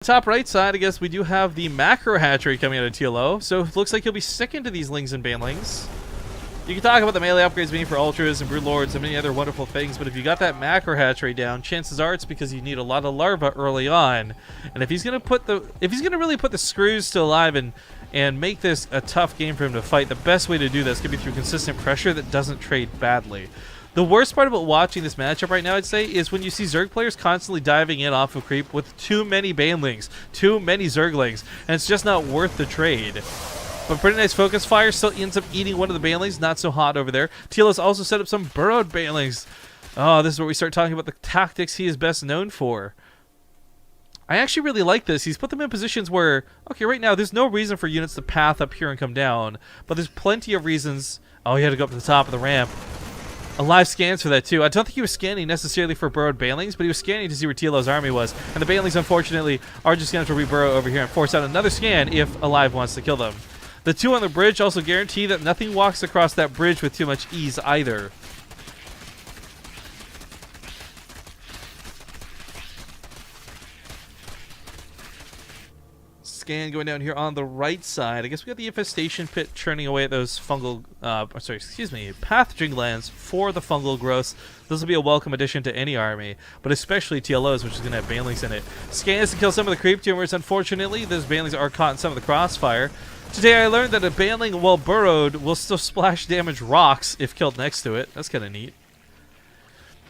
Top right side, I guess we do have the macro hatchery coming out of TLO, so it looks like he'll be sticking to these Lings and Banelings. You can talk about the melee upgrades being for Ultras and Broodlords and many other wonderful things, but if you got that macro hatchery down, chances are it's because you need a lot of larvae early on. And if he's gonna really put the screws to alive and make this a tough game for him to fight, the best way to do this could be through consistent pressure that doesn't trade badly. The worst part about watching this matchup right now, I'd say, is when you see Zerg players constantly diving in off of creep with too many Banelings, too many Zerglings, and it's just not worth the trade. But pretty nice focus fire, still ends up eating one of the Banelings, not so hot over there. TLO's also set up some burrowed Banelings. Oh, this is where we start talking about the tactics he is best known for. I actually really like this. He's put them in positions where, okay, right now there's no reason for units to path up here and come down, but there's plenty of reasons. Oh, he had to go up to the top of the ramp. Alive scans for that too. I don't think he was scanning necessarily for burrowed Banelings, but he was scanning to see where TLO's army was. And the Banelings, unfortunately, are just going to have to re-burrow over here and force out another scan if Alive wants to kill them. The two on the bridge also guarantee that nothing walks across that bridge with too much ease either. Scan going down here on the right side. I guess we got the infestation pit churning away at those fungal, pathogen glands for the fungal growths. This will be a welcome addition to any army, but especially TLO's, which is going to have Banelings in it. Scans to kill some of the creep tumors. Unfortunately, those Banelings are caught in some of the crossfire. Today I learned that a Baneling, while burrowed, will still splash damage rocks if killed next to it. That's kind of neat.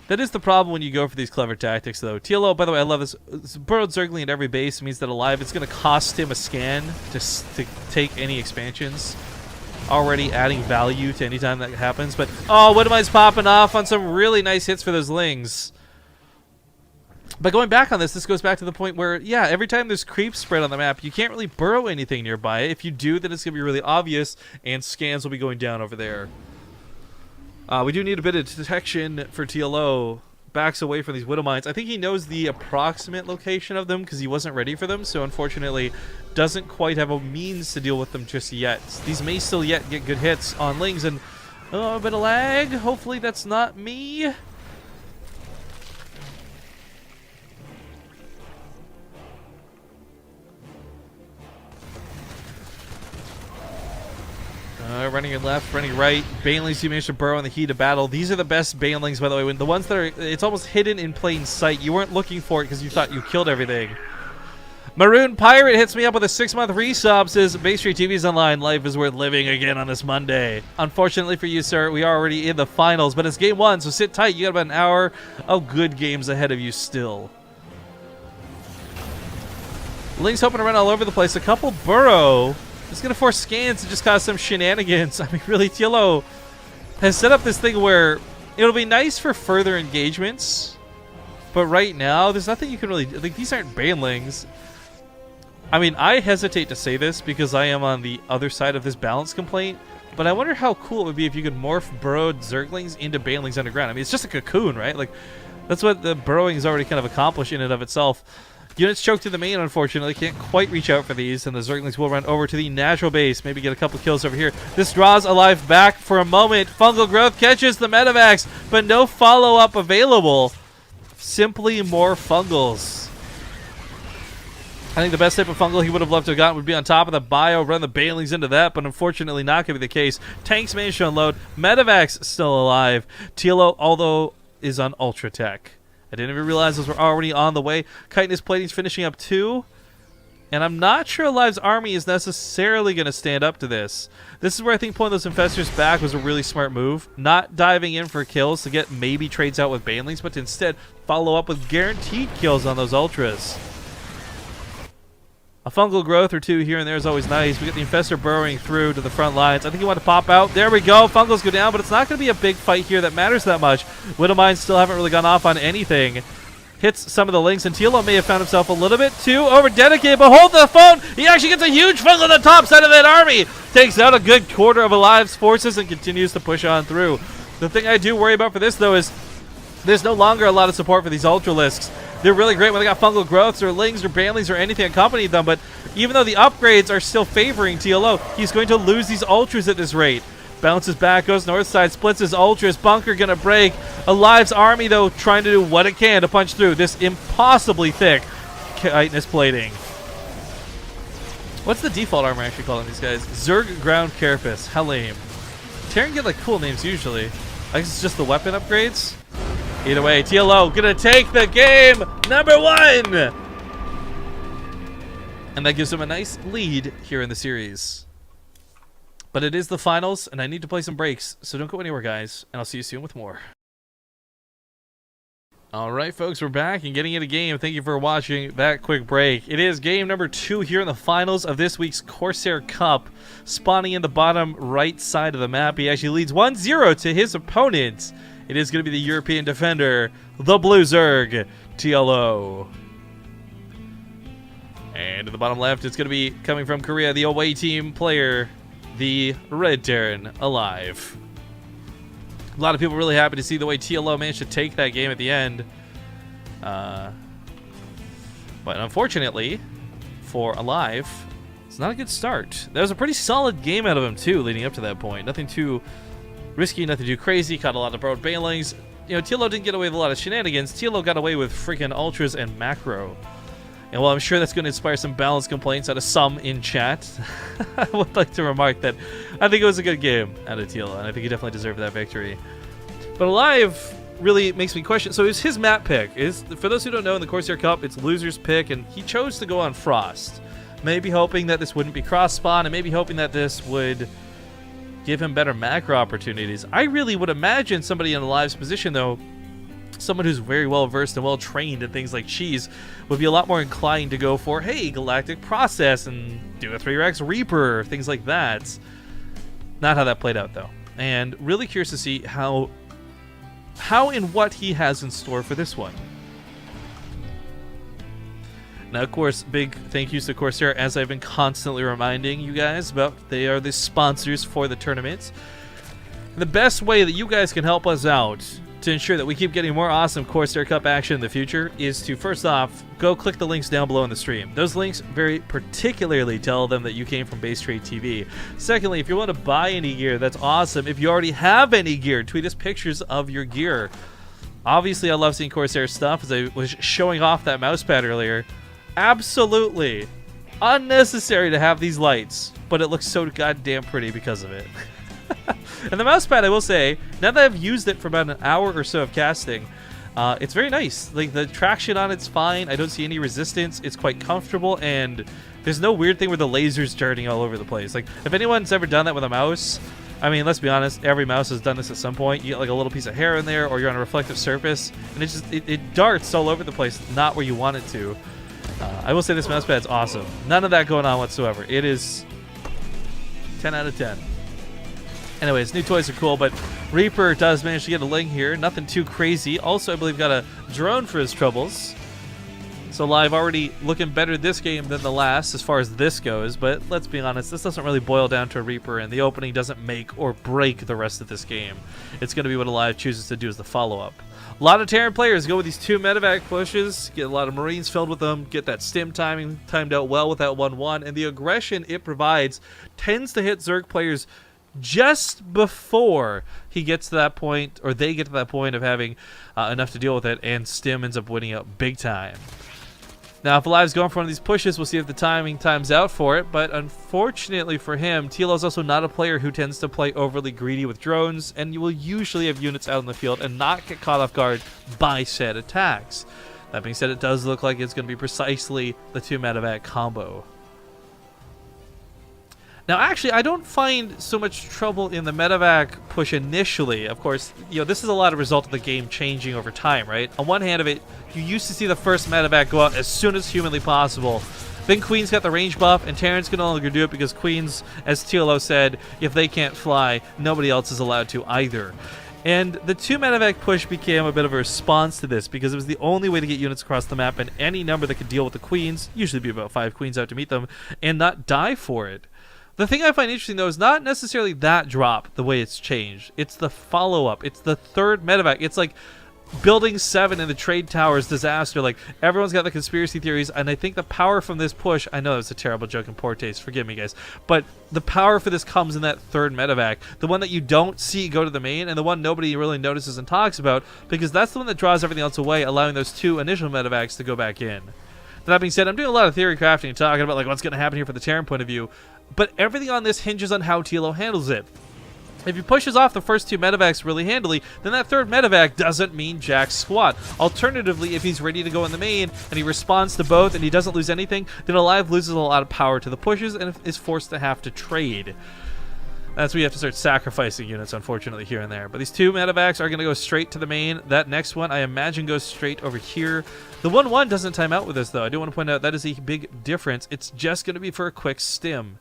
That is the problem when you go for these clever tactics, though. TLO, by the way, I love this. Burrowed Zergling at every base means that Alive, it's going to cost him a scan to take any expansions. Already adding value to any time that happens. But, oh, Widowmine's popping off on some really nice hits for those Lings. But going back on this goes back to the point where, yeah, every time there's creeps spread on the map, you can't really burrow anything nearby. If you do, then it's going to be really obvious, and scans will be going down over there. We do need a bit of detection for TLO. Backs away from these Widowmines. I think he knows the approximate location of them because he wasn't ready for them, so unfortunately doesn't quite have a means to deal with them just yet. These may still yet get good hits on Lings, and oh, a bit of lag. Hopefully that's not me. Running left, running right. Banelings, you managed to burrow in the heat of battle. These are the best Banelings, by the way. When the ones that are, it's almost hidden in plain sight. You weren't looking for it because you thought you killed everything. Maroon Pirate hits me up with a 6-month resub. Says, Bay Street TV's online. Life is worth living again on this Monday. Unfortunately for you, sir, we are already in the finals, but it's game one, so sit tight. You got about an hour of good games ahead of you still. Lings hoping to run all over the place. A couple burrow. It's going to force scans to just cause some shenanigans. I mean, really, TLO has set up this thing where it'll be nice for further engagements, but right now, there's nothing you can really... Like, these aren't Banelings. I mean, I hesitate to say this because I am on the other side of this balance complaint, but I wonder how cool it would be if you could morph burrowed Zerglings into Banelings underground. I mean, it's just a cocoon, right? Like, that's what the burrowing is already kind of accomplished in and of itself. Units choked to the main, unfortunately. Can't quite reach out for these, and the Zerglings will run over to the natural base. Maybe get a couple kills over here. This draws Alive back for a moment. Fungal Growth catches the Medivacs, but no follow-up available. Simply more Fungals. I think the best type of Fungal he would have loved to have gotten would be on top of the bio, run the Banelings into that, but unfortunately not going to be the case. Tanks managed to unload. Medivacs still alive. TLO, although, is on Ultra Tech. I didn't even realize those were already on the way. Chitinous Plating's finishing up too. And I'm not sure Alive's army is necessarily going to stand up to this. This is where I think pulling those Infestors back was a really smart move. Not diving in for kills to get maybe trades out with Banelings, but to instead follow up with guaranteed kills on those Ultras. A Fungal Growth or two here and there is always nice. We get the Infestor burrowing through to the front lines. I think he wanted to pop out. There we go. Fungals go down, but it's not going to be a big fight here that matters that much. Widowmines still haven't really gone off on anything. Hits some of the Lings, and TLO may have found himself a little bit too over-dedicated, but hold the phone! He actually gets a huge Fungal on the top side of that army! Takes out a good quarter of Alive's forces and continues to push on through. The thing I do worry about for this, though, is there's no longer a lot of support for these Ultralisks. They're really great when they got Fungal Growths or Lings or Banelings or anything accompanied them, but even though the upgrades are still favoring TLO, he's going to lose these Ultras at this rate. Bounces back, goes north side, splits his Ultras. Bunker gonna break. Alive's army, though, trying to do what it can to punch through this impossibly thick chitinous plating. What's the default armor actually called on these guys? Zerg Ground Carapace. How lame. Terran get like cool names usually. I guess it's just the weapon upgrades. Either way, TLO gonna take the game #1! And that gives them a nice lead here in the series. But it is the finals, and I need to play some breaks, so don't go anywhere, guys, and I'll see you soon with more. Alright, folks, we're back and getting into game. Thank you for watching that quick break. It is game #2 here in the finals of this week's Corsair Cup. Spawning in the bottom right side of the map. He actually leads 1-0 to his opponent. It is going to be the European defender, the Blue Zerg, TLO. And in the bottom left, it's going to be coming from Korea, the away team player, the Red Terran, Alive. A lot of people really happy to see the way TLO managed to take that game at the end. But unfortunately, for Alive, it's not a good start. That was a pretty solid game out of him, too, leading up to that point. Nothing too risky, nothing too crazy. Caught a lot of broad bailings. You know, TLO didn't get away with a lot of shenanigans. TLO got away with freaking ultras and macro. And while I'm sure that's going to inspire some balanced complaints out of some in chat, I would like to remark that I think it was a good game out of TLO, and I think he definitely deserved that victory. But Alive really makes me question. So it was his map pick. For those who don't know, in the Corsair Cup, it's loser's pick, and he chose to go on Frost. Maybe hoping that this wouldn't be cross-spawn, and maybe hoping that this would give him better macro opportunities. I really would imagine somebody in Alive's position, though, someone who's very well versed and well trained in things like cheese, would be a lot more inclined to go for, hey, Galactic Process and do a 3x Reaper, things like that. Not how that played out, though. And really curious to see how and what he has in store for this one. Now, of course, big thank yous to Corsair, as I've been constantly reminding you guys about. They are the sponsors for the tournament. The best way that you guys can help us out to ensure that we keep getting more awesome Corsair Cup action in the future is to, first off, go click the links down below in the stream. Those links very particularly tell them that you came from Base Trade TV. Secondly, if you want to buy any gear, that's awesome. If you already have any gear, tweet us pictures of your gear. Obviously, I love seeing Corsair stuff, as I was showing off that mousepad earlier. Absolutely unnecessary to have these lights, but it looks so goddamn pretty because of it. And the mousepad, I will say, now that I've used it for about an hour or so of casting, it's very nice. Like, the traction on it's fine. I don't see any resistance. It's quite comfortable, and there's no weird thing where the laser's darting all over the place. Like, if anyone's ever done that with a mouse, I mean, let's be honest, every mouse has done this at some point. You get like a little piece of hair in there, or you're on a reflective surface, and it darts all over the place, not where you want it to. I will say this mousepad's awesome. None of that going on whatsoever. It is 10 out of 10. Anyways, new toys are cool, but Reaper does manage to get a Ling here. Nothing too crazy. Also, I believe got a drone for his troubles. So Live already looking better this game than the last as far as this goes, but let's be honest, this doesn't really boil down to a Reaper, and the opening doesn't make or break the rest of this game. It's going to be what Alive chooses to do as the follow-up. A lot of Terran players go with these 2 medevac pushes, get a lot of Marines filled with them, get that stim timing timed out well with that 1-1, and the aggression it provides tends to hit Zerg players just before he gets to that point, or they get to that point of having enough to deal with it, and Stim ends up winning out big time. Now, if Alive's going for one of these pushes, we'll see if the timing times out for it, but unfortunately for him, TLO is also not a player who tends to play overly greedy with drones, and you will usually have units out in the field and not get caught off guard by said attacks. That being said, it does look like it's going to be precisely the 2 medevac combo. Now, actually, I don't find so much trouble in the medevac push initially. Of course, you know, this is a lot of result of the game changing over time, right? On one hand of it, you used to see the first medevac go out as soon as humanly possible. Then Queen's got the range buff, and Terrans can no longer do it because Queens, as TLO said, if they can't fly, nobody else is allowed to either. And the 2 medevac push became a bit of a response to this because it was the only way to get units across the map, and any number that could deal with the Queens, usually be about 5 Queens out to meet them, and not die for it. The thing I find interesting, though, is not necessarily that drop, the way it's changed. It's the follow-up. It's the 3rd medevac. It's like Building 7 in the Trade Towers disaster. Like, everyone's got the conspiracy theories, and I think the power from this push... I know it's a terrible joke in poor taste. Forgive me, guys. But the power for this comes in that 3rd medevac. The one that you don't see go to the main, and the one nobody really notices and talks about, because that's the one that draws everything else away, allowing those 2 initial medevacs to go back in. That being said, I'm doing a lot of theory crafting and talking about like what's going to happen here from the Terran point of view, but everything on this hinges on how TLO handles it. If he pushes off the first 2 medevacs really handily, then that 3rd medevac doesn't mean jack squat. Alternatively, if he's ready to go in the main and he responds to both and he doesn't lose anything, then Alive loses a lot of power to the pushes and is forced to have to trade. That's where you have to start sacrificing units, unfortunately, here and there. But these 2 medevacs are going to go straight to the main. That next one, I imagine, goes straight over here. The 1-1 doesn't time out with this, though. I do want to point out that is a big difference. It's just going to be for a quick stim.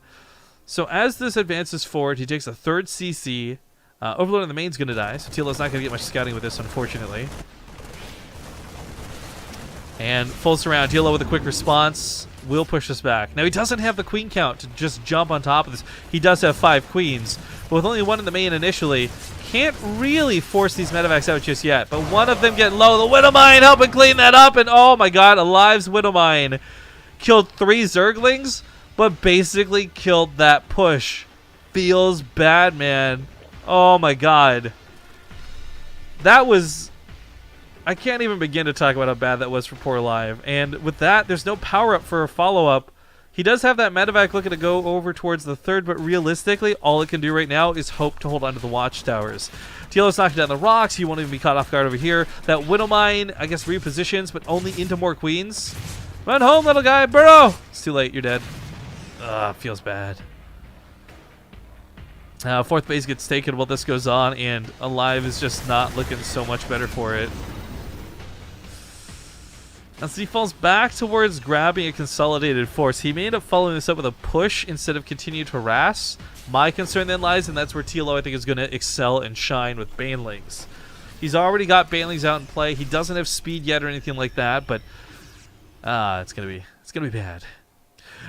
So as this advances forward, he takes a 3rd CC. Overload on the main's going to die, so TLO's not going to get much scouting with this, unfortunately. And full surround. TLO with a quick response will push us back. Now, he doesn't have the queen count to just jump on top of this. He does have 5 queens, but with only 1 in the main initially, can't really force these medevacs out just yet. But one of them getting low. The Widowmine helping clean that up, and oh my god, Alive's Widowmine killed 3 Zerglings, but basically killed that push. Feels bad, man. Oh my god. That was... I can't even begin to talk about how bad that was for poor Alive. And with that, there's no power-up for a follow-up. He does have that medevac looking to go over towards the 3rd, but realistically, all it can do right now is hope to hold onto the watchtowers. TLO's knocking down the rocks. He won't even be caught off guard over here. That Widowmine, I guess, repositions, but only into more queens. Run home, little guy. Burrow! It's too late. You're dead. Feels bad. 4th base gets taken while this goes on, and Alive is just not looking so much better for it. As he falls back towards grabbing a consolidated force, he may end up following this up with a push instead of continue to harass. My concern then lies, and that's where TLO I think is going to excel and shine with Banelings. He's already got Banelings out in play. He doesn't have speed yet or anything like that, but it's gonna be bad.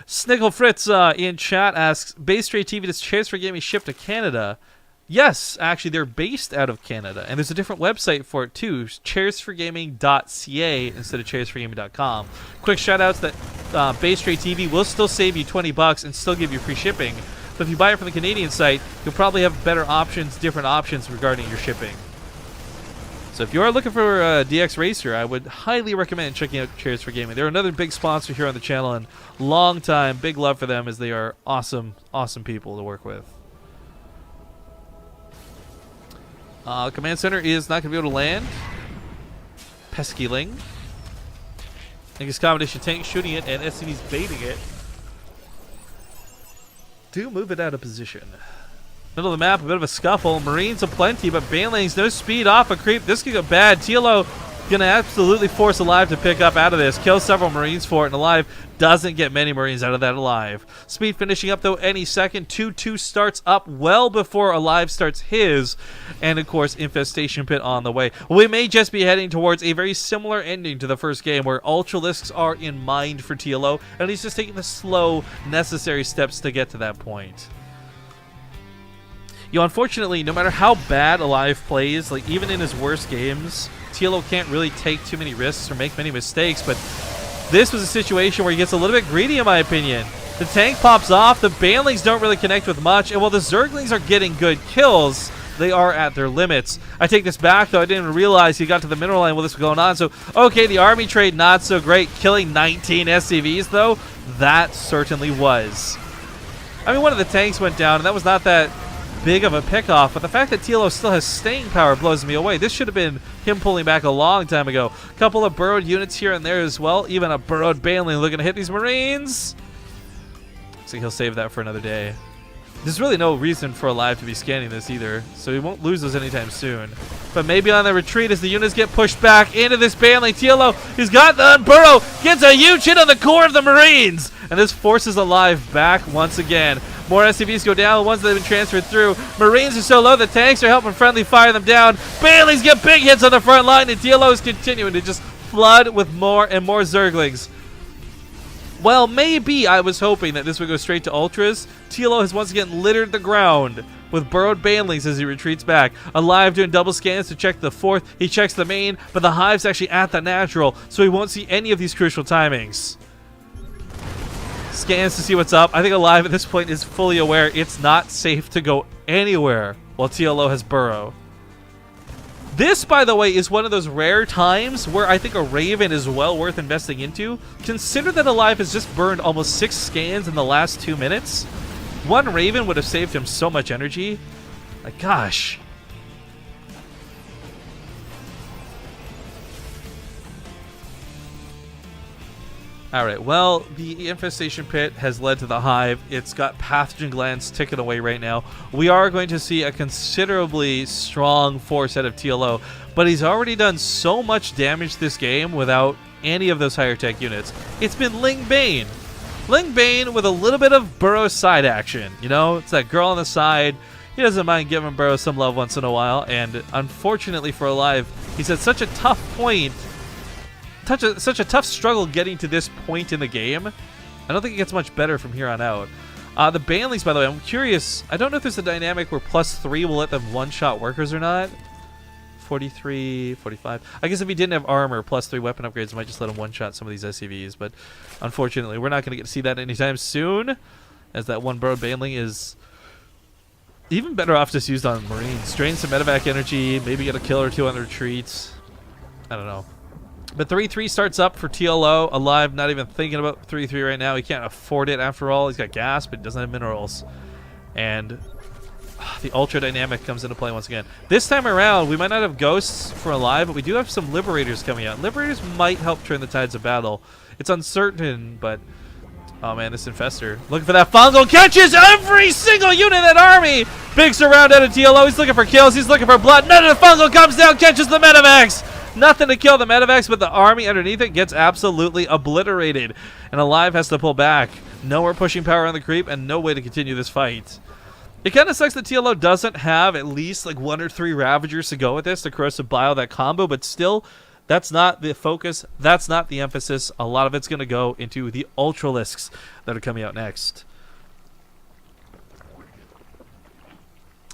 Snickle Fritz in chat asks, Base Stray TV, does Chairs for Gaming ship to Canada? Yes, actually, they're based out of Canada, and there's a different website for it too, chairsforgaming.ca instead of chairsforgaming.com. Quick shout-outs that Base Stray TV will still save you $20 and still give you free shipping, but if you buy it from the Canadian site, you'll probably have better options, different options regarding your shipping. So if you are looking for a DX Racer, I would highly recommend checking out Chairs for Gaming. They're another big sponsor here on the channel, and long time, big love for them as they are awesome, awesome people to work with. Command Center is not going to be able to land. Pesky Ling. I think it's Combination Tank shooting it, and SCV's baiting it. Do move it out of position. Middle of the map, a bit of a scuffle. Marines aplenty, but Banelings, no speed off a creep. This could go bad. TLO gonna absolutely force Alive to pick up out of this. Kill several Marines for it, and Alive doesn't get many Marines out of that Alive. Speed finishing up, though, any second. 2-2 starts up well before Alive starts his. And, of course, Infestation Pit on the way. We may just be heading towards a very similar ending to the first game, where Ultralisks are in mind for TLO, and he's just taking the slow, necessary steps to get to that point. Unfortunately, no matter how bad Alive plays, like even in his worst games, TLO can't really take too many risks or make many mistakes, but this was a situation where he gets a little bit greedy, in my opinion. The tank pops off, the Banelings don't really connect with much, and while the Zerglings are getting good kills, they are at their limits. I take this back, though. I didn't even realize he got to the mineral line while this was going on, so okay, the army trade not so great. Killing 19 SCVs, though, that certainly was. I mean, one of the tanks went down, and that was not that big of a pick-off, but the fact that TLO still has staying power blows me away. This should have been him pulling back a long time ago. A couple of burrowed units here and there as well. Even a burrowed Baneling looking to hit these Marines. So he'll save that for another day. There's really no reason for Alive to be scanning this either, so he won't lose those anytime soon. But maybe on the retreat as the units get pushed back into this Baneling. TLO, he's got the Burrow, gets a huge hit on the core of the Marines, and this forces Alive back once again. More SCVs go down, the ones that have been transferred through. Marines are so low, the tanks are helping friendly fire them down. Banelings get big hits on the front line, and TLO is continuing to just flood with more and more Zerglings. Well, maybe I was hoping that this would go straight to Ultras. TLO has once again littered the ground with burrowed Banelings as he retreats back. Alive doing double scans to check the 4th. He checks the main, but the Hive's actually at the natural, so he won't see any of these crucial timings. Scans to see what's up. I think Alive at this point is fully aware it's not safe to go anywhere while TLO has Burrow. This, by the way, is one of those rare times where I think a Raven is well worth investing into. Consider that Alive has just burned almost 6 scans in the last 2 minutes. One Raven would have saved him so much energy. Like, gosh. Alright, well, the Infestation Pit has led to the Hive. It's got Pathogen Glands ticking away right now. We are going to see a considerably strong force out of TLO, but he's already done so much damage this game without any of those higher tech units. It's been Ling Bane. Ling Bane with a little bit of Burrow side action. You know, it's that girl on the side. He doesn't mind giving Burrow some love once in a while, and unfortunately for Alive, he's at such a tough point, such a tough struggle getting to this point in the game. I don't think it gets much better from here on out. The Baneleys, by the way, I'm curious. I don't know if there's a dynamic where +3 will let them one-shot workers or not. 43, 45. I guess if he didn't have armor, +3 weapon upgrades might just let him one-shot some of these SCVs. But unfortunately, we're not going to get to see that anytime soon, as that one burrowed Baneling is even better off just used on Marines. Drain some medevac energy, maybe get a kill or two on the retreats. I don't know. But 3-3 starts up for TLO. Alive, not even thinking about 3-3 right now. He can't afford it after all. He's got gas, but he doesn't have minerals. And the Ultra Dynamic comes into play once again. This time around, we might not have Ghosts for Alive, but we do have some Liberators coming out. Liberators might help turn the tides of battle. It's uncertain, but... oh man, this Infestor. Looking for that fungal. Catches every single unit in that army! Big surround out of TLO. He's looking for kills. He's looking for blood. None of the fungal comes down, catches the Medivacs! Nothing to kill the Medivacs, but the army underneath it gets absolutely obliterated. And Alive has to pull back. No more pushing power on the creep, and no way to continue this fight. It kind of sucks that TLO doesn't have at least like 1 or 3 Ravagers to go with this, to Corrosive Bile that combo, but still, that's not the focus. That's not the emphasis. A lot of it's going to go into the Ultralisks that are coming out next.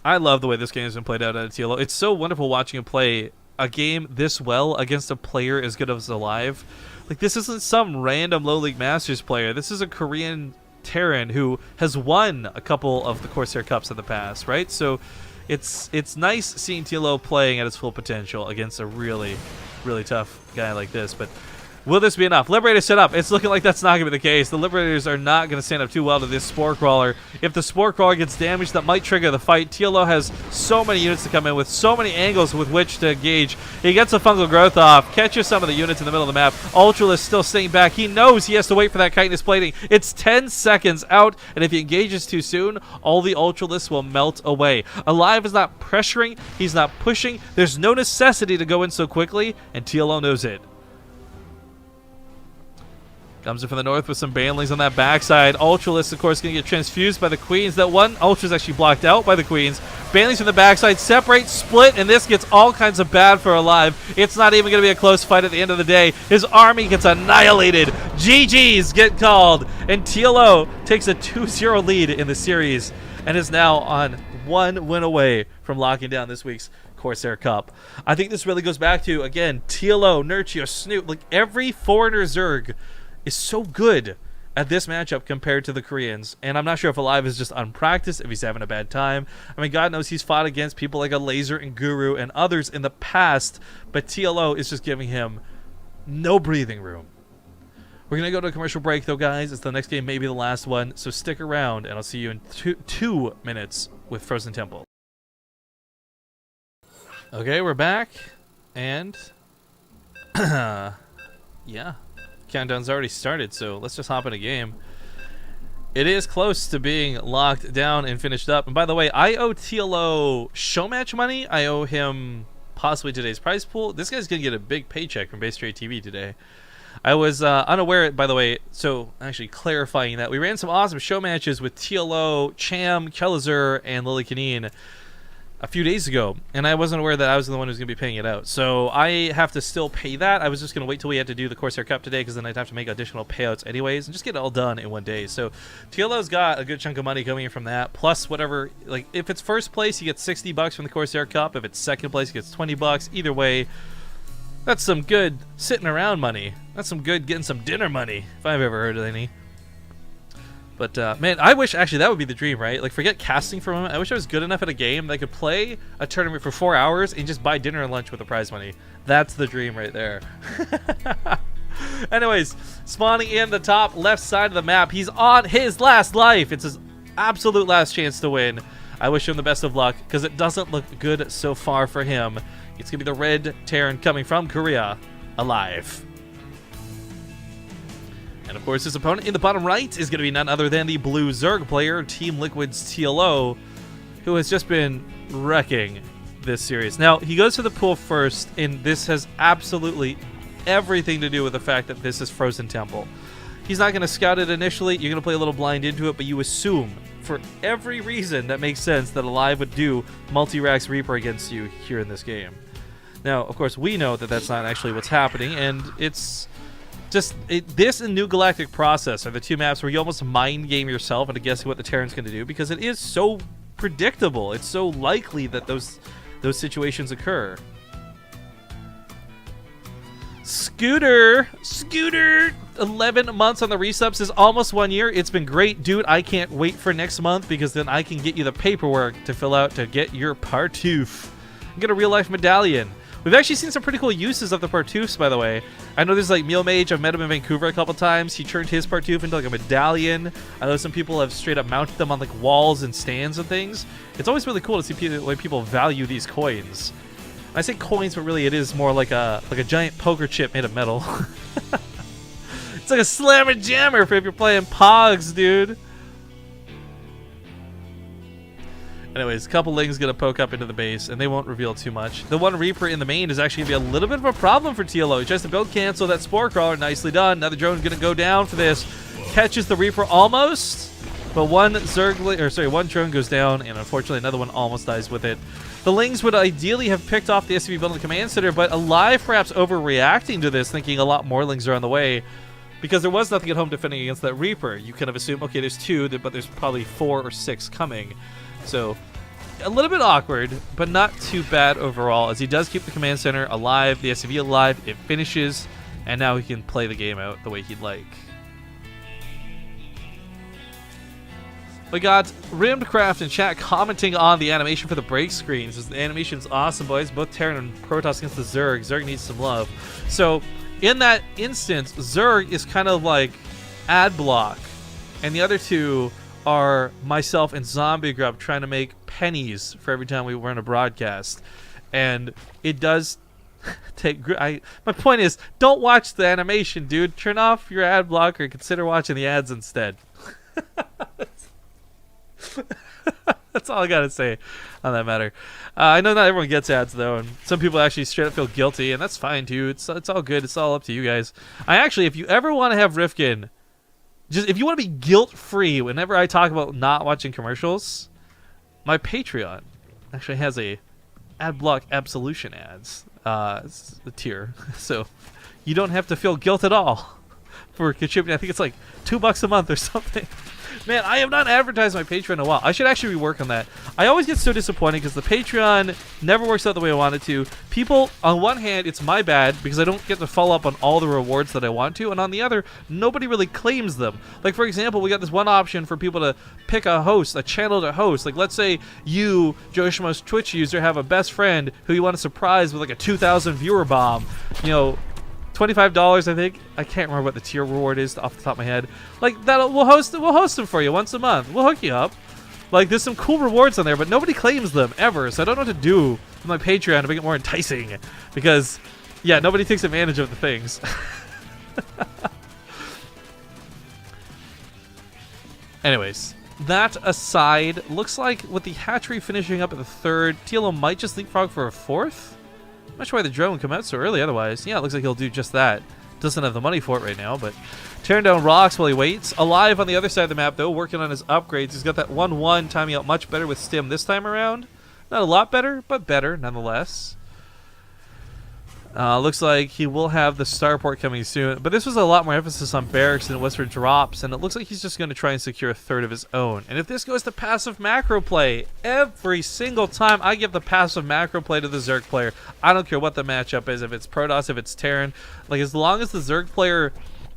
I love the way this game has been played out at TLO. It's so wonderful watching him play a game this well against a player as good as Alive. Like, this isn't some random low league Masters player. This is a Korean Terran who has won a couple of the Corsair Cups in the past, right? So it's nice seeing TLO playing at its full potential against a really tough guy like this. But will this be enough? Liberator set up. It's looking like that's not going to be the case. The Liberators are not going to stand up too well to this Spore Crawler. If the Spore Crawler gets damaged, that might trigger the fight. TLO has so many units to come in with, so many angles with which to engage. He gets a Fungal Growth off, catches some of the units in the middle of the map. Ultralisk still staying back. He knows he has to wait for that chitinous plating. It's 10 seconds out, and if he engages too soon, all the Ultralisks will melt away. Alive is not pressuring. He's not pushing. There's no necessity to go in so quickly, and TLO knows it. Comes in from the north with some Banelings on that backside. Ultralisk, of course, going to get transfused by the Queens. That one Ultra's actually blocked out by the Queens. Banelings from the backside separate, split, and this gets all kinds of bad for Alive. It's not even going to be a close fight at the end of the day. His army gets annihilated. GG's get called. And TLO takes a 2-0 lead in the series and is now on 1 win away from locking down this week's Corsair Cup. I think this really goes back to, again, TLO, Nurchio, Snoot, like every foreigner Zerg is so good at this matchup compared to the Koreans. And I'm not sure if Alive is just unpracticed, if he's having a bad time. I mean, God knows he's fought against people like a Laser and Guru and others in the past, but TLO is just giving him no breathing room. We're going to go to a commercial break, though, guys. It's the next game, maybe the last one, so stick around, and I'll see you in two minutes with Frozen Temple. Okay, we're back, and yeah. Countdown's already started, so let's just hop in a game. It is close to being locked down and finished up. And by the way, I owe TLO showmatch money. I owe him possibly today's prize pool. This guy's gonna get a big paycheck from Base Trade TV today. I was unaware, by the way, so actually clarifying that we ran some awesome show matches with TLO, Cham, Kelazur, and Lily Kaneen a few days ago, and I wasn't aware that I was the one who's going to be paying it out. So I have to still pay that. I was just going to wait till we had to do the Corsair Cup today, because then I'd have to make additional payouts anyways and just get it all done in one day. So TLO's got a good chunk of money coming in from that, plus whatever, like if it's first place, he gets $60 from the Corsair Cup. If it's second place, he gets $20. Either way, that's some good sitting around money. That's some good getting some dinner money, if I've ever heard of any. But man, I wish actually that would be the dream, right? Like, forget casting for a moment. I wish I was good enough at a game that I could play a tournament for 4 hours and just buy dinner and lunch with the prize money. That's the dream right there. Anyways, spawning in the top left side of the map. He's on his last life. It's his absolute last chance to win. I wish him the best of luck because it doesn't look good so far for him. It's going to be the red Terran coming from Korea, alive. And of course, his opponent in the bottom right is going to be none other than the blue Zerg player, Team Liquid's TLO, who has just been wrecking this series. Now, he goes to the pool first, and this has absolutely everything to do with the fact that this is Frozen Temple. He's not going to scout it initially. You're going to play a little blind into it, but you assume, for every reason that makes sense, that Alive would do multi-Rax Reaper against you here in this game. Now, of course, we know that that's not actually what's happening, and it's just this and New Galactic Process are the two maps where you almost mind game yourself into guessing what the Terran's going to do, because it is so predictable. It's so likely that those situations occur. Scooter, 11 months on the resubs is almost 1 year. It's been great, dude. I can't wait for next month because then I can get you the paperwork to fill out to get your Partouf. Get a real life medallion. We've actually seen some pretty cool uses of the Partoufs, by the way. I know there's like Meal Mage. I've met him in Vancouver a couple times. He turned his Partouf into like a medallion. I know some people have straight up mounted them on like walls and stands and things. It's always really cool to see the way people value these coins. I say coins, but really it is more like a giant poker chip made of metal. It's like a slammer jammer for if you're playing Pogs, dude. Anyways, a couple Lings gonna poke up into the base, and they won't reveal too much. The one Reaper in the main is actually gonna be a little bit of a problem for TLO. He tries to build cancel that Spore Crawler, nicely done. Another drone gonna go down for this. Catches the Reaper almost, but one drone goes down, and unfortunately another one almost dies with it. The Lings would ideally have picked off the SCV build in the command center, but Alive perhaps overreacting to this, thinking a lot more Lings are on the way, because there was nothing at home defending against that Reaper. You kind of assume, okay, there's 2, but there's probably 4 or 6 coming. So a little bit awkward, but not too bad overall, as he does keep the command center alive, the SCV alive, it finishes, and now he can play the game out the way he'd like. We got Rimcraft in chat commenting on the animation for the break screens. The animation's awesome, boys. Both Terran and Protoss against the Zerg. Zerg needs some love. So in that instance, Zerg is kind of like ad block, and the other two are myself and Zombie Grub trying to make pennies for every time we run a broadcast. And it does take... my point is, don't watch the animation, dude. Turn off your ad blocker and consider watching the ads instead. That's all I gotta say on that matter. I know not everyone gets ads though, and some people actually straight up feel guilty, and that's fine too. It's all good. It's all up to you guys. I actually, if you ever want to have Rifkin, just if you want to be guilt-free whenever I talk about not watching commercials, my Patreon actually has a ad block absolution ads tier, so you don't have to feel guilt at all for contributing. I think it's like $2 a month or something. Man, I have not advertised my Patreon in a while. I should actually rework on that. I always get so disappointed because the Patreon never works out the way I want it to. People, on one hand, it's my bad because I don't get to follow up on all the rewards that I want to, and on the other, nobody really claims them. Like, for example, we got this one option for people to pick a host, a channel to host. Like, let's say you, Joe Schmo's Twitch user, have a best friend who you want to surprise with like a 2,000 viewer bomb. You know, $25, I think. I can't remember what the tier reward is off the top of my head. Like that, we'll host them for you once a month. We'll hook you up. Like, there's some cool rewards on there, but nobody claims them ever. So I don't know what to do with my Patreon to make it more enticing, because yeah, nobody takes advantage of the things. Anyways, that aside, looks like with the hatchery finishing up at the 3rd, TLO might just leapfrog for a 4th. I'm not sure why the drone would come out so early otherwise. Yeah, it looks like he'll do just that. Doesn't have the money for it right now, but tearing down rocks while he waits. Alive on the other side of the map, though, working on his upgrades. He's got that 1-1 timing out much better with Stim this time around. Not a lot better, but better nonetheless. Looks like he will have the starport coming soon, but this was a lot more emphasis on barracks than it was for drops, and it looks like he's just going to try and secure a 3rd of his own. And if this goes to passive macro play, every single time I give the passive macro play to the Zerg player, I don't care what the matchup is, if it's Protoss, if it's Terran, like as long as the Zerg player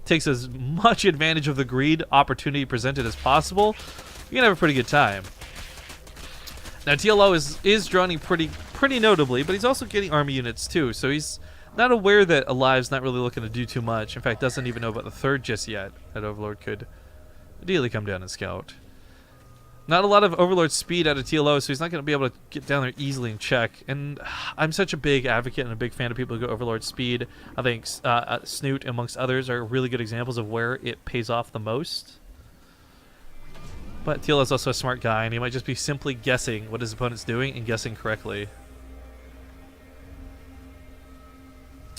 takes as much advantage of the greed opportunity presented as possible, you're gonna have a pretty good time. Now TLO is droning pretty notably, but he's also getting army units too, so he's not aware that Alive's not really looking to do too much. In fact, doesn't even know about the third just yet. That Overlord could ideally come down and scout. Not a lot of Overlord speed out of TLO, so he's not going to be able to get down there easily and check. And I'm such a big advocate and a big fan of people who go Overlord speed. I think Snoot, amongst others, are really good examples of where it pays off the most. But TLO is also a smart guy, and he might just be simply guessing what his opponent's doing and guessing correctly.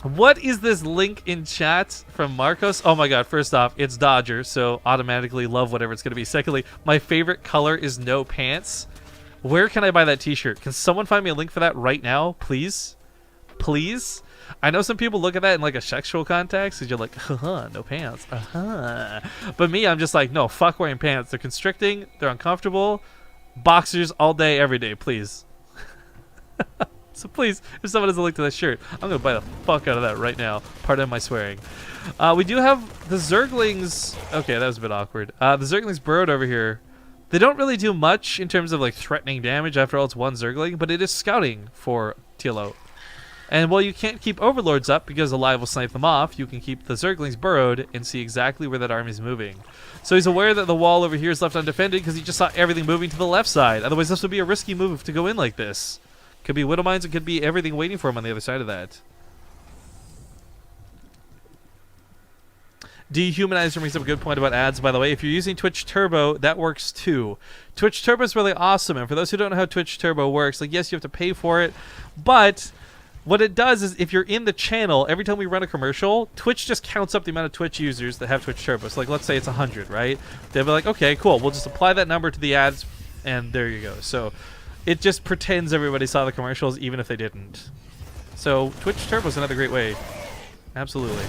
What is this link in chat from Marcos? Oh my god, first off, it's Dodger, so automatically love whatever it's going to be. Secondly, my favorite color is no pants. Where can I buy that t-shirt? Can someone find me a link for that right now, please? Please? I know some people look at that in like a sexual context, because you're like, haha, no pants. But me, I'm just like, no, fuck wearing pants. They're constricting, they're uncomfortable. Boxers all day, every day, please. So please, if someone has a link to that shirt, I'm going to buy the fuck out of that right now. Pardon my swearing. We do have the Zerglings. Okay, that was a bit awkward. The Zerglings burrowed over here. They don't really do much in terms of like threatening damage. After all, it's one Zergling, but it is scouting for TLO. And while you can't keep Overlords up because Alive will snipe them off, you can keep the Zerglings burrowed and see exactly where that army is moving. So he's aware that the wall over here is left undefended because he just saw everything moving to the left side. Otherwise, this would be a risky move to go in like this. Could be Widow Mines, it could be everything waiting for him on the other side of that. Dehumanizer brings up a good point about ads, by the way. If you're using Twitch Turbo, that works too. Twitch Turbo is really awesome, and for those who don't know how Twitch Turbo works, like, yes, you have to pay for it, but what it does is if you're in the channel, every time we run a commercial, Twitch just counts up the amount of Twitch users that have Twitch Turbo. So, like, let's say it's 100, right? They'll be like, okay, cool, we'll just apply that number to the ads, and there you go. So it just pretends everybody saw the commercials, even if they didn't. So Twitch Turbo is another great way. Absolutely.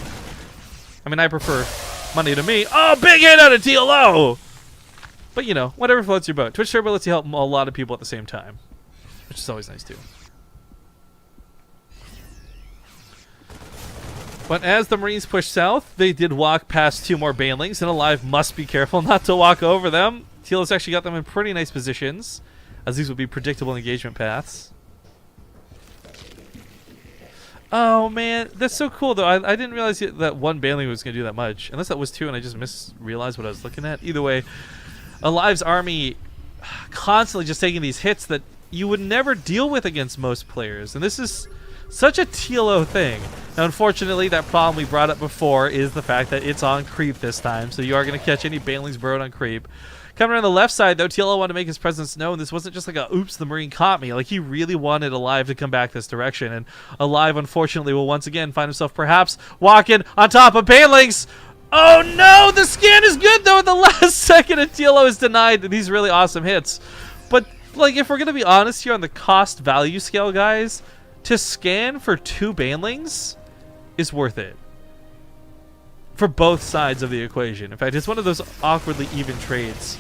I mean, I prefer money to me. Oh, big hit out of TLO! But, you know, whatever floats your boat. Twitch Turbo lets you help a lot of people at the same time, which is always nice, too. But as the Marines push south, they did walk past two more Banelings, and Alive must be careful not to walk over them. TLO's actually got them in pretty nice positions, as these would be predictable engagement paths. Oh man, that's so cool though. I didn't realize that one Baneling was going to do that much. Unless that was two and I just realized what I was looking at. Either way, Alive's army constantly just taking these hits that you would never deal with against most players. And this is such a TLO thing. Now unfortunately, that problem we brought up before is the fact that it's on creep this time. So you are going to catch any Banelings burrowed on creep. Coming around the left side, though, TLO wanted to make his presence known. This wasn't just like a, oops, the Marine caught me. Like, he really wanted Alive to come back this direction. And Alive, unfortunately, will once again find himself perhaps walking on top of Banelings. Oh, no! The scan is good, though, at the last second, and TLO is denied these really awesome hits. But, like, if we're going to be honest here on the cost-value scale, guys, to scan for two Banelings is worth it. For both sides of the equation. In fact, it's one of those awkwardly even trades.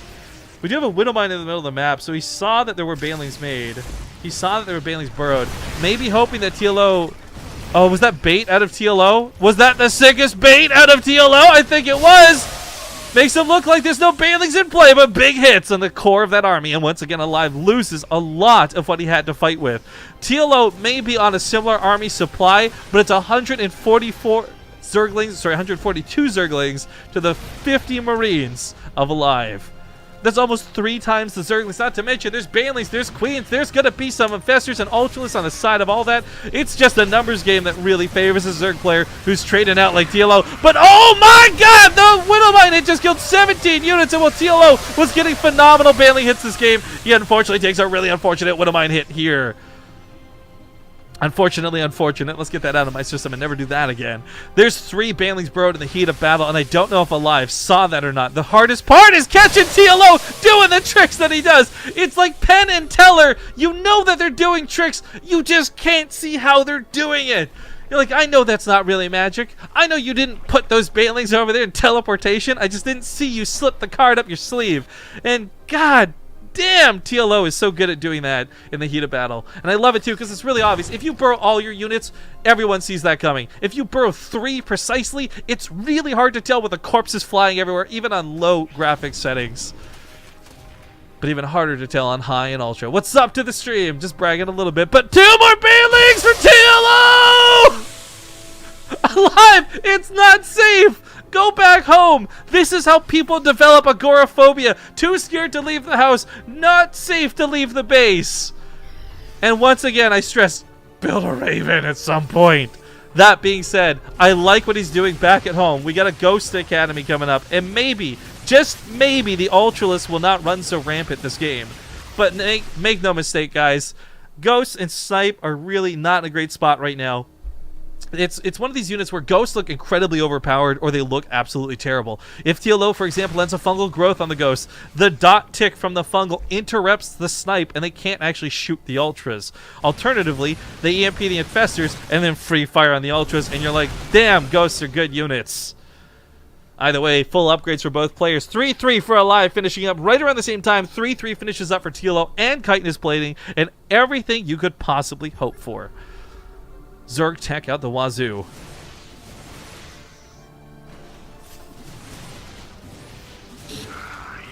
We do have a Widowmine in the middle of the map, so he saw that there were Banelings made. He saw that there were Banelings burrowed. Maybe hoping that TLO... Oh, was that bait out of TLO? Was that the sickest bait out of TLO? I think it was! Makes him look like there's no Banelings in play, but big hits on the core of that army. And once again, Alive loses a lot of what he had to fight with. TLO may be on a similar army supply, but it's 144... Zerglings, sorry, 142 Zerglings to the 50 Marines of Alive. That's almost 3 times the Zerglings, not to mention there's Banelings, there's Queens, there's going to be some Infestors and Ultralists on the side of all that. It's just a numbers game that really favors a Zerg player who's trading out like TLO. But oh my god, the Widowmine had just killed 17 units, and while TLO was getting phenomenal Baneling hits this game, he unfortunately takes a really unfortunate Widowmine hit here. Unfortunately unfortunate. Let's get that out of my system and never do that again. There's 3 Banelings burrowed in the heat of battle, and I don't know if Alive saw that or not. The hardest part is catching TLO doing the tricks that he does. It's like Penn and Teller. You know that they're doing tricks. You just can't see how they're doing it. You're like, I know that's not really magic. I know you didn't put those Banelings over there in teleportation. I just didn't see you slip the card up your sleeve. And God, damn, TLO is so good at doing that in the heat of battle. And I love it too, because it's really obvious. If you burrow all your units, everyone sees that coming. If you burrow 3 precisely, it's really hard to tell with the corpses flying everywhere, even on low graphics settings. But even harder to tell on high and ultra. What's up to the stream? Just bragging a little bit, but 2 more banelings for TLO! Alive! It's not safe! Go back home! This is how people develop agoraphobia. Too scared to leave the house, not safe to leave the base. And once again, I stress, build a Raven at some point. That being said, I like what he's doing back at home. We got a Ghost Academy coming up, and maybe, just maybe, the Ultralisk will not run so rampant this game. But make no mistake, guys, Ghost and Snipe are really not in a great spot right now. It's one of these units where Ghosts look incredibly overpowered or they look absolutely terrible. If TLO, for example, ends a fungal growth on the Ghost, the dot tick from the fungal interrupts the Snipe and they can't actually shoot the Ultras. Alternatively, they EMP the Infestors and then free fire on the Ultras, and you're like, damn, Ghosts are good units. Either way, full upgrades for both players. 3-3 for Alive, finishing up right around the same time. 3-3 finishes up for TLO and Chitinous Plating, and everything you could possibly hope for. Zerg tech out the wazoo.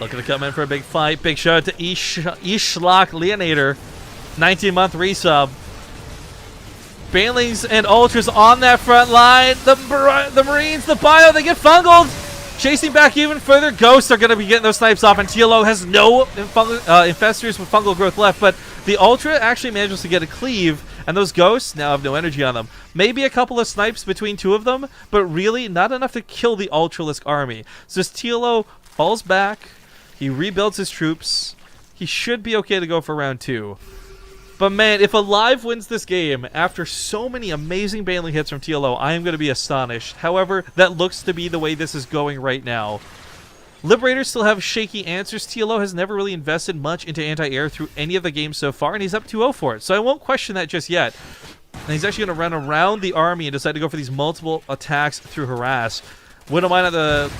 Looking to come in for a big fight. Big shout out to Ishlok Leonator. 19-month resub. Banelings and Ultras on that front line. The Marines, the Bio, they get fungled. Chasing back even further. Ghosts are going to be getting those snipes off, and TLO has no infestors with fungal growth left, but the Ultra actually manages to get a cleave, and those Ghosts now have no energy on them. Maybe a couple of snipes between 2 of them, but really not enough to kill the Ultralisk army. So as TLO falls back, he rebuilds his troops. He should be okay to go for round 2. But man, if Alive wins this game after so many amazing Baneling hits from TLO, I am going to be astonished. However, that looks to be the way this is going right now. Liberators still have shaky answers. TLO has never really invested much into anti-air through any of the games so far, and he's up 2-0 for it. So I won't question that just yet. And he's actually going to run around the army and decide to go for these multiple attacks through harass. Wouldn't mind the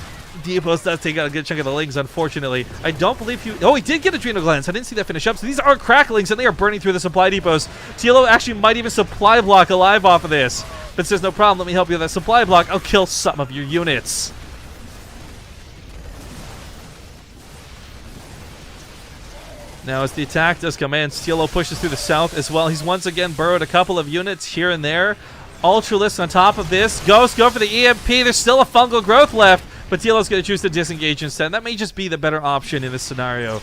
depots does take out a good chunk of the lings, unfortunately. I don't believe he... Oh, he did get Adrenal Glands. I didn't see that finish up. So these are cracklings, and they are burning through the supply depots. TLO actually might even supply block Alive off of this. But says, no problem, let me help you with that supply block. I'll kill some of your units. Now as the attack does come in, TLO pushes through the south as well. He's once again burrowed a couple of units here and there. Ultralisk on top of this. Ghost go for the EMP. There's still a fungal growth left, but TLO's going to choose to disengage instead. That may just be the better option in this scenario.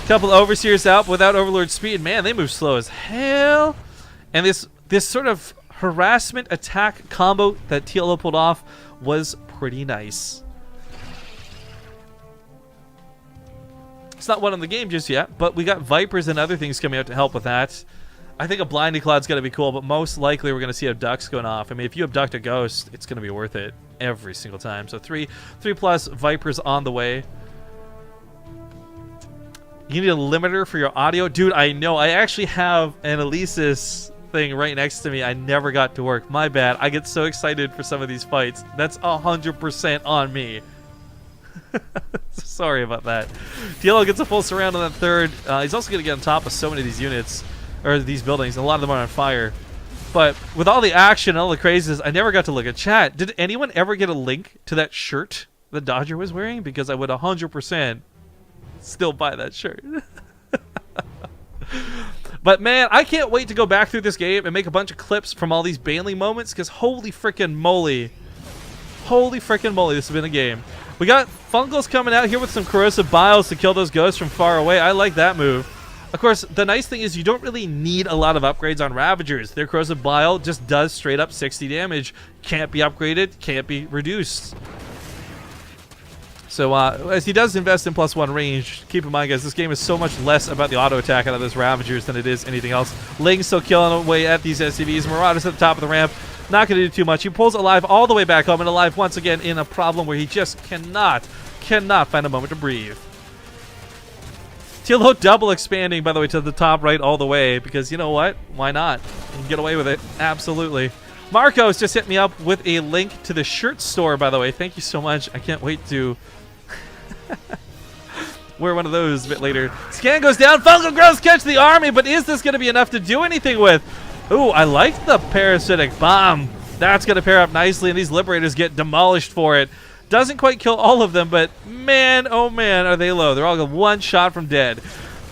Couple Overseers out without Overlord speed. Man, they move slow as hell. And this sort of harassment attack combo that TLO pulled off was pretty nice. It's not one in the game just yet, but we got Vipers and other things coming out to help with that. I think a Blinding Cloud's going to be cool, but most likely we're going to see abducts going off. I mean, if you abduct a Ghost, it's going to be worth it every single time. So 3+ Vipers on the way. You need a limiter for your audio? Dude, I know. I actually have an Alesis thing right next to me. I never got to work. My bad. I get so excited for some of these fights. That's 100% on me. Sorry about that. TLO gets a full surround on that third. He's also going to get on top of so many of these units, or these buildings. A lot of them are on fire. But with all the action and all the crazes, I never got to look at chat. Did anyone ever get a link to that shirt the Dodger was wearing? Because I would 100% still buy that shirt. But man, I can't wait to go back through this game and make a bunch of clips from all these Baneling moments, because holy freaking moly. Holy freaking moly, this has been a game. We got Fungals coming out here with some Corrosive Biles to kill those Ghosts from far away. I like that move. Of course, the nice thing is you don't really need a lot of upgrades on Ravagers. Their Corrosive Bile just does straight up 60 damage. Can't be upgraded, can't be reduced. So as he does invest in +1 range, keep in mind, guys, this game is so much less about the auto attack out of those Ravagers than it is anything else. Ling's still killing away at these SCVs. Marauders at the top of the ramp. Not going to do too much. He pulls Alive all the way back home, and Alive once again in a problem where he just cannot find a moment to breathe. TLO double expanding, by the way, to the top right all the way, because you know what? Why not? You can get away with it. Absolutely. Marcos just hit me up with a link to the shirt store, by the way. Thank you so much. I can't wait to We're one of those a bit later. Scan goes down. Falco Gross catch the army, but is this going to be enough to do anything with? Ooh, I like the parasitic bomb. That's going to pair up nicely, and these Liberators get demolished for it. Doesn't quite kill all of them, but man, oh man, are they low. They're all one shot from dead.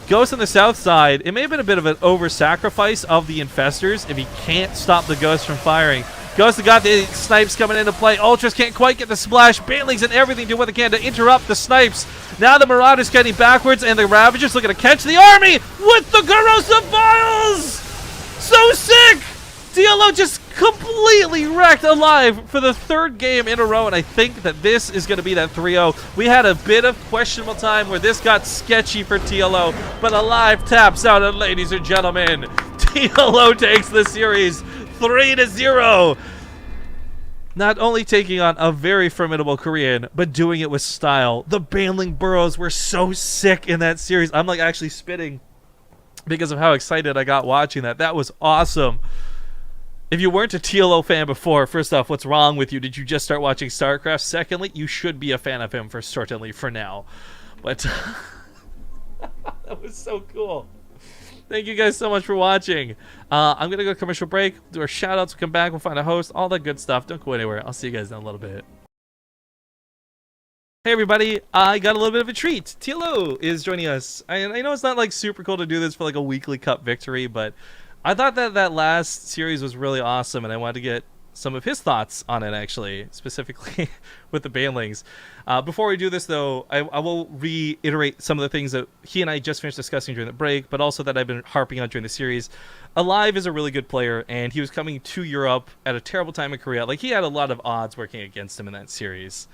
Ghost on the south side, it may have been a bit of an over-sacrifice of the Infestors if he can't stop the Ghost from firing. Ghost got the snipes coming into play. Ultras can't quite get the splash. Banelings and everything do what they can to interrupt the snipes. Now the Marauders getting backwards, and the Ravagers looking to catch the army with the Corrosive Vials! So sick! TLO just completely wrecked alive for the third game in a row, and I think that this is going to be that 3-0. We had a bit of questionable time where this got sketchy for TLO, but Alive taps out, and ladies and gentlemen, TLO takes the series 3-0. Not only taking on a very formidable Korean, but doing it with style. The Baneling Burrows were so sick in that series. I'm like actually spitting because of how excited I got watching that. That was awesome. If you weren't a TLO fan before, first off, what's wrong with you? Did you just start watching StarCraft? Secondly, you should be a fan of him certainly for now. But that was so cool. Thank you guys so much for watching. I'm going to go commercial break, do our shout-outs, we'll come back, we'll find a host, all that good stuff. Don't go anywhere. I'll see you guys in a little bit. Hey everybody, I got a little bit of a treat. TLO is joining us. I know it's not like super cool to do this for like a weekly cup victory, but I thought that last series was really awesome, and I wanted to get some of his thoughts on it, actually, specifically with the Banelings. Before we do this, though, I will reiterate some of the things that he and I just finished discussing during the break, but also that I've been harping on during the series. Alive is a really good player, and he was coming to Europe at a terrible time in Korea. Like, he had a lot of odds working against him in that series.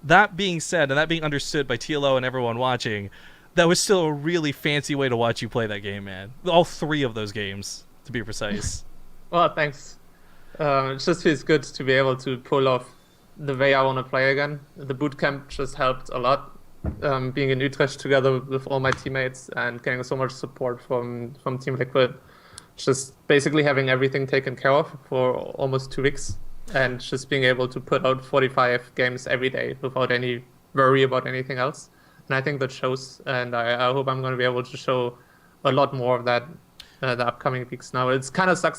That being said, and that being understood by TLO and everyone watching, that was still a really fancy way to watch you play that game, man. All three of those games, to be precise. Well, thanks. It just feels good to be able to pull off the way I want to play again. The bootcamp just helped a lot. Being in Utrecht together with all my teammates and getting so much support from Team Liquid. Just basically having everything taken care of for almost 2 weeks. And just being able to put out 45 games every day without any worry about anything else. And I think that shows. And I hope I'm going to be able to show a lot more of that the upcoming weeks now. It's kind of sucks